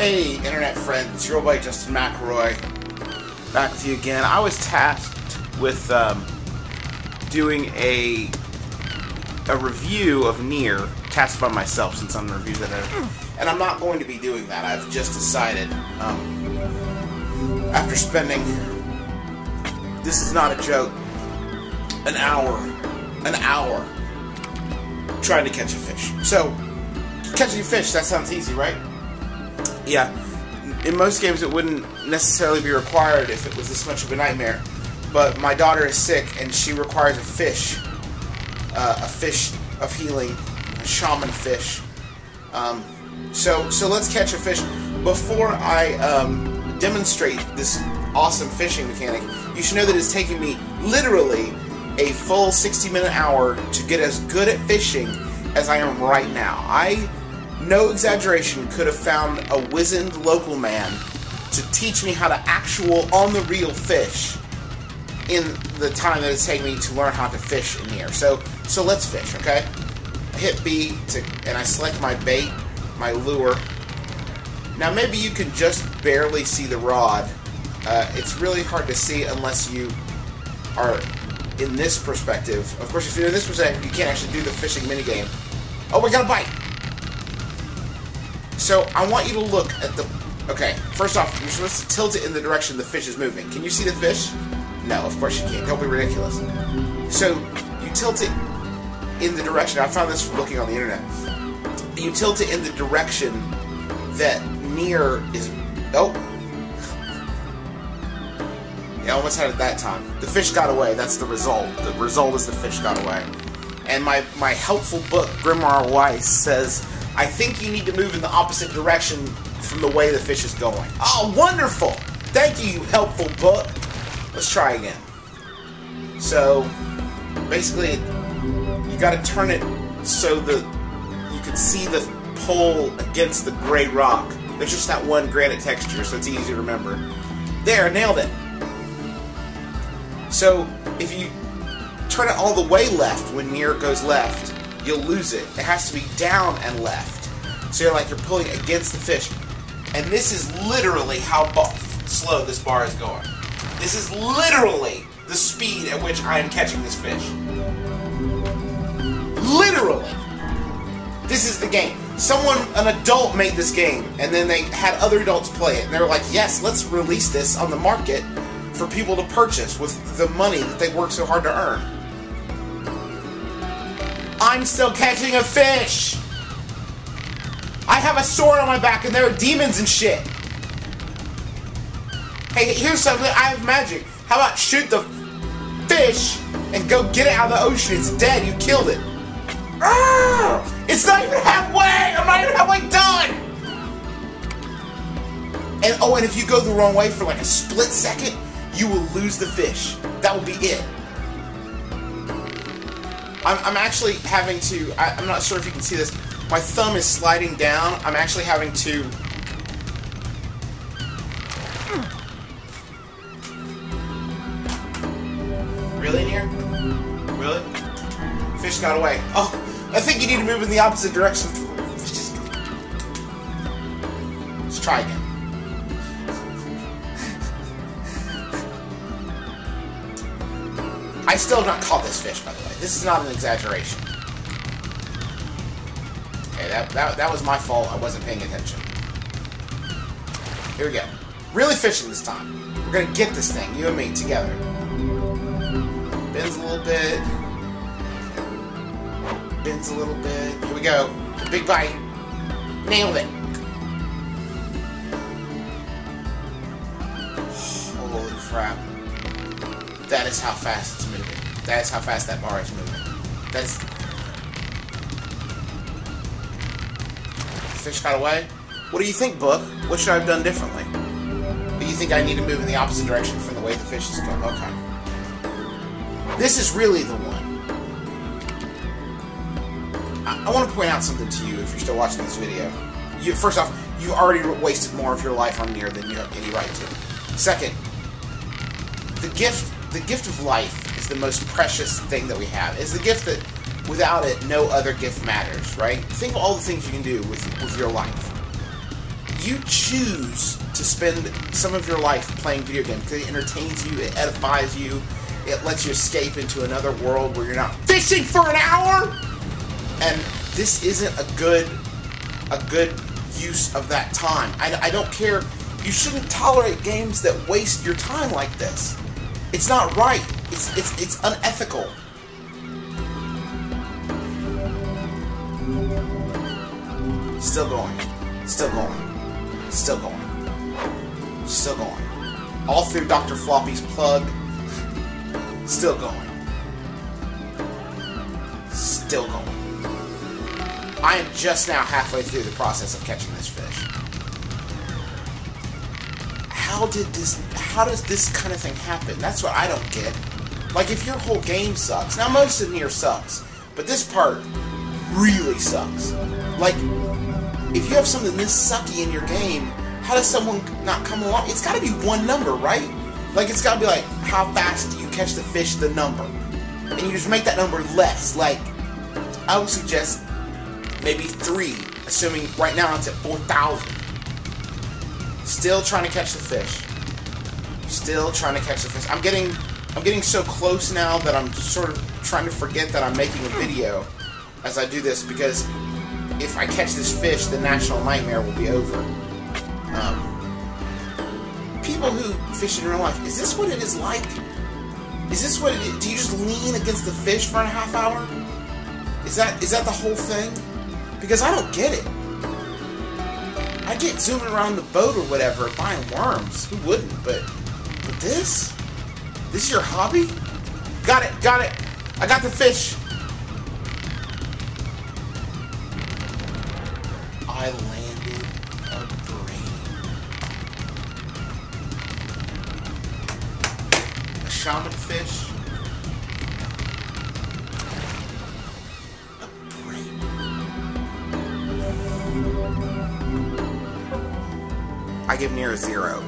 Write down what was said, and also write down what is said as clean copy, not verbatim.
Hey, internet friends, it's your boy Justin McElroy, back with you again. I was tasked with doing a review of Nier, tasked by myself since I'm the reviews editor, and I'm not going to be doing that. I've just decided, after spending, this is not a joke, an hour trying to catch a fish. So, catching a fish, that sounds easy, right? Yeah, in most games it wouldn't necessarily be required if it was this much of a nightmare, but my daughter is sick and she requires a fish of healing, a shaman fish. So let's catch a fish. Before I demonstrate this awesome fishing mechanic, you should know that it's taken me literally a full 60-minute hour to get as good at fishing as I am right now. I, no exaggeration, could have found a wizened local man to teach me how to actual on-the-reel fish in the time that it's taken me to learn how to fish in here. So let's fish, okay? I hit B, and I select my bait, my lure. Now maybe you can just barely see the rod. It's really hard to see unless you are in this perspective. Of course, if you're in this perspective, you can't actually do the fishing minigame. Oh, we got a bite! So, I want you to look at the... Okay, first off, you're supposed to tilt it in the direction the fish is moving. Can you see the fish? No, of course you can't. Don't be ridiculous. So, you tilt it in the direction... I found this from looking on the internet. You tilt it in the direction that Nier is... Oh! Yeah, almost had it that time. The fish got away. That's the result. The result is the fish got away. And my helpful book, Grimoire Weiss, says... I think you need to move in the opposite direction from the way the fish is going. Oh, wonderful! Thank you, you helpful book. Let's try again. So, basically, you gotta turn it so that you can see the pole against the gray rock. There's just that one granite texture, so it's easy to remember. There, nailed it. So, if you turn it all the way left when Nier goes left, you'll lose it. It has to be down and left. So you're pulling against the fish. And this is literally how slow this bar is going. This is literally the speed at which I am catching this fish. Literally. This is the game. An adult made this game, and then they had other adults play it. And they were like, yes, let's release this on the market for people to purchase with the money that they worked so hard to earn. I'm still catching a fish! I have a sword on my back and there are demons and shit! Hey, here's something. I have magic. How about shoot the fish and go get it out of the ocean? It's dead. You killed it. Arrgh! It's not even halfway! I'm not even halfway done! And if you go the wrong way for like a split second, you will lose the fish. That will be it. I'm actually having to... I'm not sure if you can see this. My thumb is sliding down. I'm actually having to... Really, Nier? Really? Fish got away. Oh, I think you need to move in the opposite direction. Let's try again. I still have not caught this fish, by the way. This is not an exaggeration. Okay, that was my fault. I wasn't paying attention. Here we go. Really fishing this time. We're gonna get this thing, you and me, together. Bends a little bit. Bends a little bit. Here we go. The big bite. Nailed it. Holy crap. That is how fast it's moving. That is how fast that bar is moving. That's... Fish got away? What do you think, book? What should I have done differently? Do you think I need to move in the opposite direction from the way the fish is going? Okay. This is really the one. I want to point out something to you if you're still watching this video. First off, you've already wasted more of your life on Nier than you have any right to. Second, the gift of life is the most precious thing that we have. It's the gift that, without it, no other gift matters, right? Think of all the things you can do with your life. you choose to spend some of your life playing video games because it entertains you, it edifies you, it lets you escape into another world where you're not fishing for an hour, and this isn't a good use of that time. I don't care. You shouldn't tolerate games that waste your time like this. It's not right. It's unethical. Still going. Still going. Still going. Still going. All through Dr. Floppy's plug. Still going. Still going. I am just now halfway through the process of catching this fish. How does this kind of thing happen? That's what I don't get. Like, if your whole game sucks, now most of Nier sucks, but this part really sucks. Like, if you have something this sucky in your game, how does someone not come along? It's gotta be one number, right? Like, it's gotta be like, how fast do you catch the fish, the number? And you just make that number less. Like, I would suggest maybe 3, assuming right now it's at 4,000. Still trying to catch the fish. Still trying to catch the fish. I'm getting so close now that I'm sort of trying to forget that I'm making a video as I do this, because if I catch this fish, the national nightmare will be over. People who fish in real life, is this what it is like? Is this what it is? Do you just lean against the fish for a half hour? Is that the whole thing? Because I don't get it. I get zooming around the boat or whatever, buying worms. Who wouldn't? But this? This is your hobby? Got it, got it. I got the fish. I landed a brain. A shaman fish. A brain. I give Nier a 0.